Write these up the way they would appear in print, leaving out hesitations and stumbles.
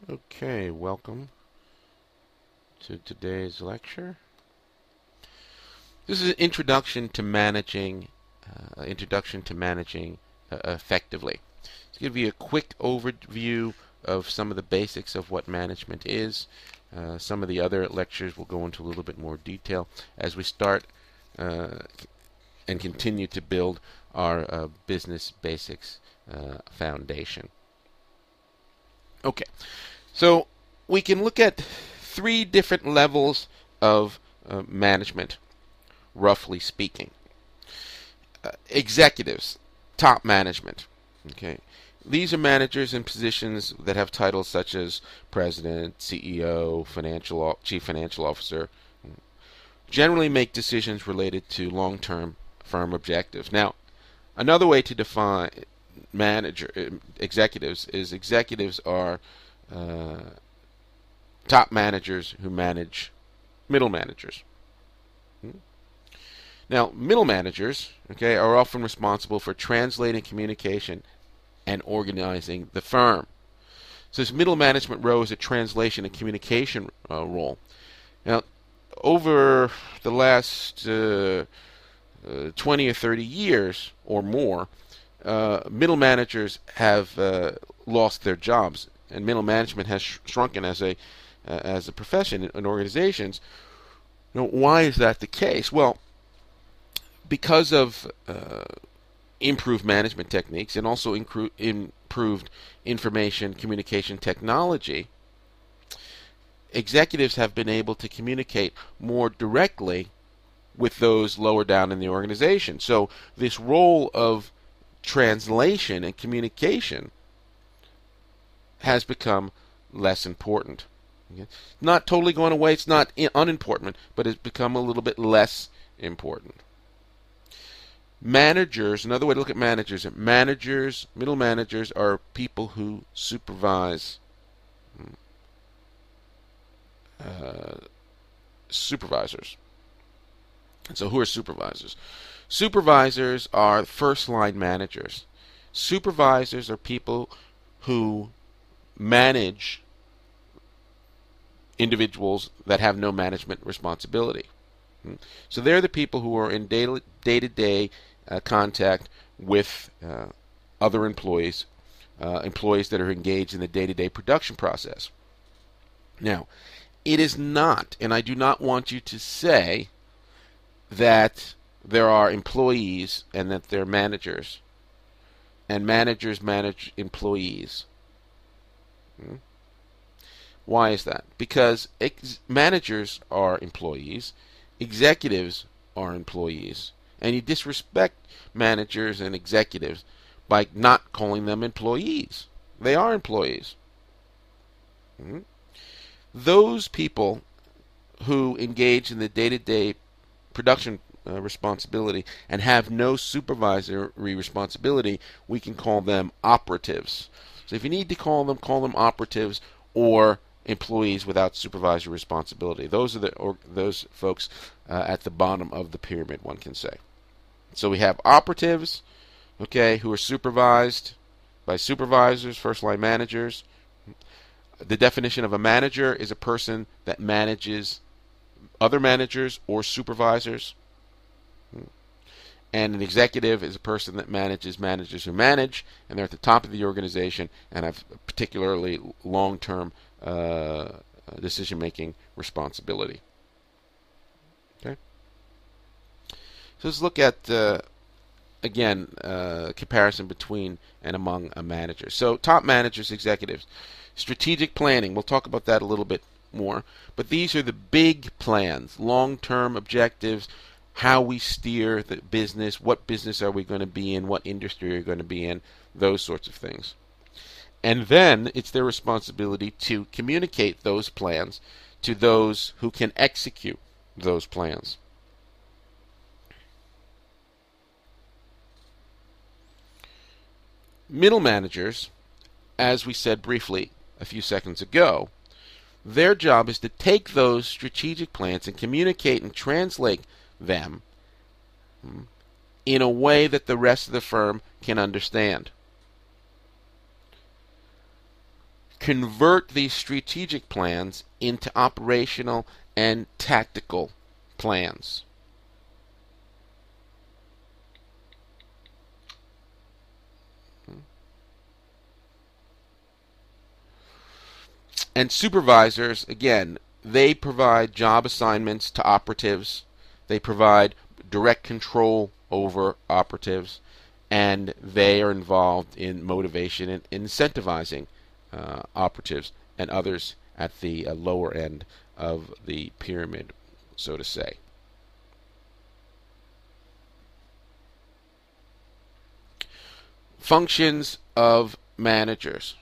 Okay, welcome to today's lecture. This is an introduction to managing effectively. To give you a quick overview of some of the basics of what management is. Some of the other lectures will go into a little bit more detail as we start and continue to build our business basics foundation. Okay, so we can look at three different levels of management, roughly speaking. Executives, top management. Okay, these are managers in positions that have titles such as president, CEO, chief financial officer. Generally, make decisions related to long-term firm objectives. Now, another way to define executives are uh, top managers who manage middle managers. Now, middle managers, okay, are often responsible for translating communication and organizing the firm. So this middle management role is a translation and communication role. Now, over the last 20 or 30 years or more, middle managers have lost their jobs, and middle management has shrunken as a profession in organizations. Now, why is that the case? Well, because of improved management techniques and also improved information communication technology, executives have been able to communicate more directly with those lower down in the organization. So this role of translation and communication has become less important. Okay? Not totally going away, it's not unimportant, but it's become a little bit less important. Managers, another way to look at middle managers are people who supervise supervisors. And so who are supervisors? Supervisors are first line managers. Supervisors are people who manage individuals that have no management responsibility. So they're the people who are in day-to-day contact with other employees, employees that are engaged in the day-to-day production process. Now, it is not, and I do not want you to say that there are employees and that they're managers, and managers manage employees. Why is that? Because managers are employees, executives are employees, and you disrespect managers and executives by not calling them employees. They are employees. Those people who engage in the day-to-day production responsibility and have no supervisory responsibility, we can call them operatives. So if you need to call them operatives or employees without supervisory responsibility. Those are those folks at the bottom of the pyramid, one can say. So we have operatives, okay, who are supervised by supervisors, first line managers. The definition of a manager is a person that manages other managers or supervisors. And an executive is a person that manages managers who manage, and they're at the top of the organization and have particularly long-term decision-making responsibility. Okay. So let's look at again comparison between and among managers. So top managers, executives, strategic planning. We'll talk about that a little bit more, but these are the big plans, long-term objectives. How we steer the business, what business are we going to be in, what industry are we going to be in, those sorts of things. And then it's their responsibility to communicate those plans to those who can execute those plans. Middle managers, as we said briefly a few seconds ago, their job is to take those strategic plans and communicate and translate them in a way that the rest of the firm can understand. convert these strategic plans into operational and tactical plans. And supervisors, again, they provide job assignments to operatives. They provide direct control over operatives, and they are involved in motivation and incentivizing operatives and others at the lower end of the pyramid, so to say. Functions of managers.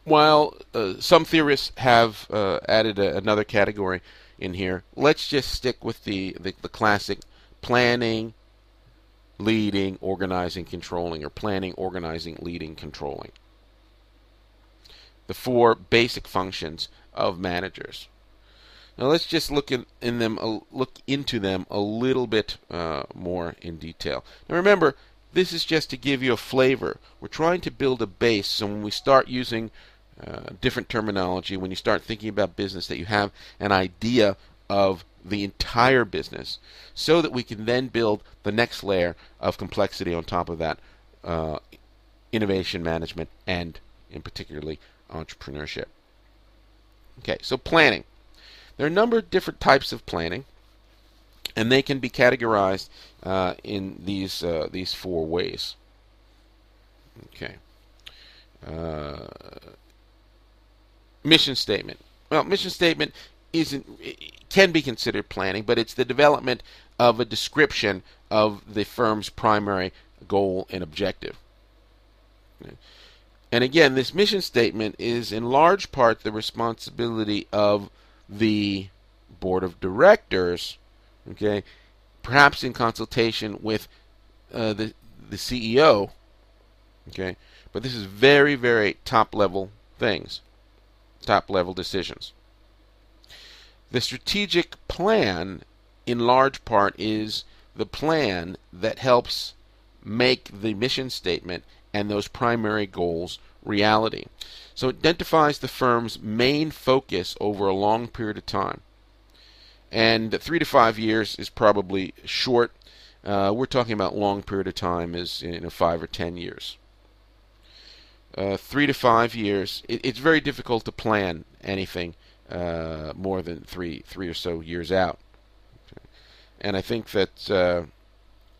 While some theorists have added another category in here, let's just stick with the classic planning, leading, organizing, controlling, or planning, organizing, leading, controlling. The four basic functions of managers. Now let's just look into them a little bit more in detail. Now remember, this is just to give you a flavor. We're trying to build a base, so when we start using different terminology, when you start thinking about business, that you have an idea of the entire business, so that we can then build the next layer of complexity on top of that, innovation management and, in particularly, entrepreneurship. Okay, so planning. There are a number of different types of planning, and they can be categorized in these four ways. Okay. Mission statement. Well, mission statement can be considered planning, but it's the development of a description of the firm's primary goal and objective. Okay. And again, this mission statement is in large part the responsibility of the board of directors, okay, perhaps in consultation with the CEO, okay, but this is very, very top level things, top level decisions. The strategic plan, in large part, is the plan that helps make the mission statement and those primary goals reality. So it identifies the firm's main focus over a long period of time. And 3 to 5 years is probably short. We're talking about long period of time is 5 or 10 years. 3 to 5 years, it's very difficult to plan anything more than three or so years out. Okay. And I think that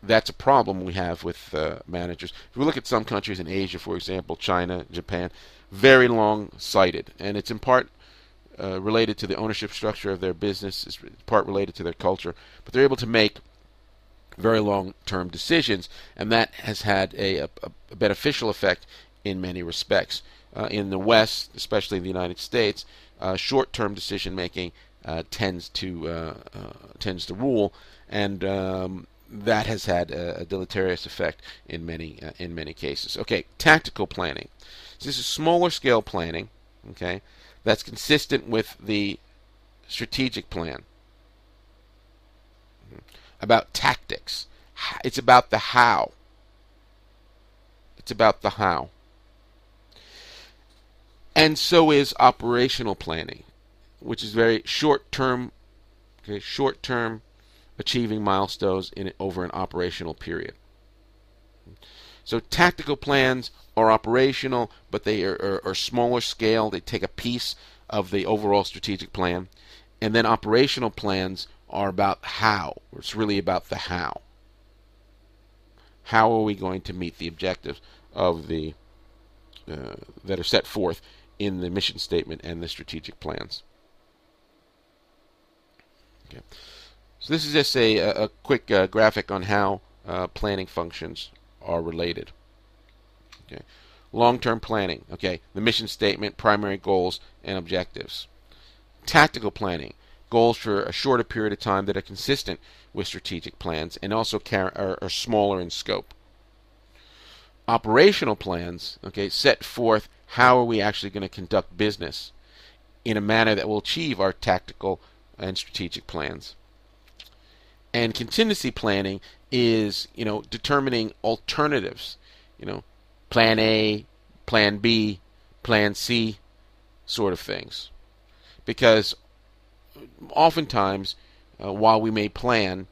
that's a problem we have with managers. If we look at some countries in Asia, for example, China, Japan, very long-sighted, and it's in part related to the ownership structure of their business, it's part related to their culture, but they're able to make very long-term decisions, and that has had a beneficial effect in many respects. In the West, especially in the United States, short-term decision-making tends to rule, and that has had a deleterious effect in many cases. Okay, tactical planning. So this is smaller scale planning, okay, that's consistent with the strategic plan. About tactics. It's about the how. It's about the how. And so is operational planning, which is very short-term, okay, short-term achieving milestones over an operational period. So tactical plans are operational, but they are smaller scale. They take a piece of the overall strategic plan. And then operational plans are about how. It's really about the how. How are we going to meet the objectives of the that are set forth in the mission statement and the strategic plans? Okay. So this is just a quick graphic on how planning functions are related. Okay. Long-term planning. Okay. The mission statement, primary goals, and objectives. Tactical planning. Goals for a shorter period of time that are consistent with strategic plans and also are smaller in scope. Operational plans, okay, set forth how are we actually going to conduct business in a manner that will achieve our tactical and strategic plans. And contingency planning is, determining alternatives. plan A, plan B, plan C sort of things. Because oftentimes, while we may plan,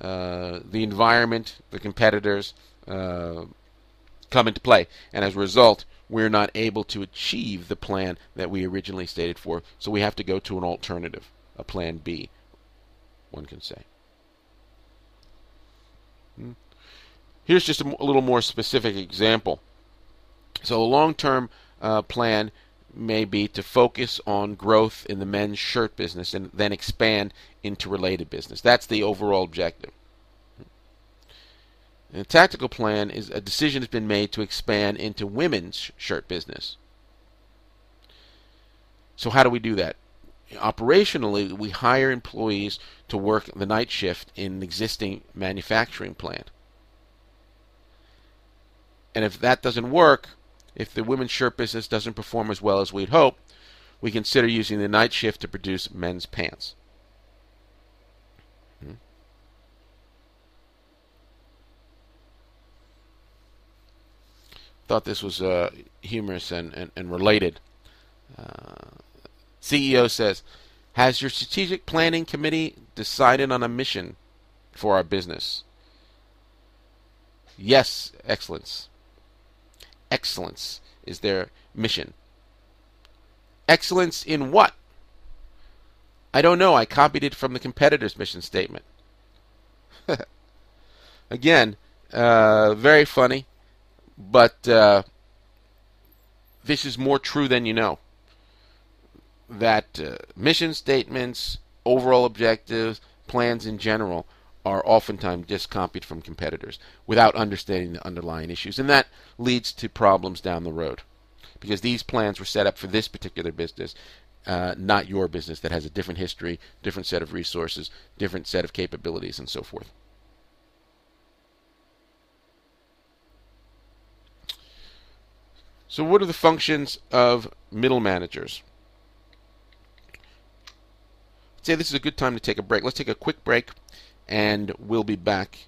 the environment, the competitors come into play. And as a result, we're not able to achieve the plan that we originally stated for. So we have to go to an alternative, a plan B, one can say. Here's just a little more specific example. So a long-term plan may be to focus on growth in the men's shirt business and then expand into related business. That's the overall objective. And a tactical plan is a decision has been made to expand into women's shirt business. So how do we do that? Operationally, we hire employees to work the night shift in an existing manufacturing plant. And if that doesn't work, if the women's shirt business doesn't perform as well as we'd hope, we consider using the night shift to produce men's pants. Thought this was humorous and related. CEO says, has your strategic planning committee decided on a mission for our business? Yes, excellence. Excellence is their mission. Excellence in what? I don't know. I copied it from the competitor's mission statement. Again, very funny, but this is more true than you know. That mission statements, overall objectives, plans in general are oftentimes just copied from competitors without understanding the underlying issues. And that leads to problems down the road. Because these plans were set up for this particular business, not your business that has a different history, different set of resources, different set of capabilities, and so forth. So what are the functions of middle managers? I'd say this is a good time to take a break. Let's take a quick break, and we'll be back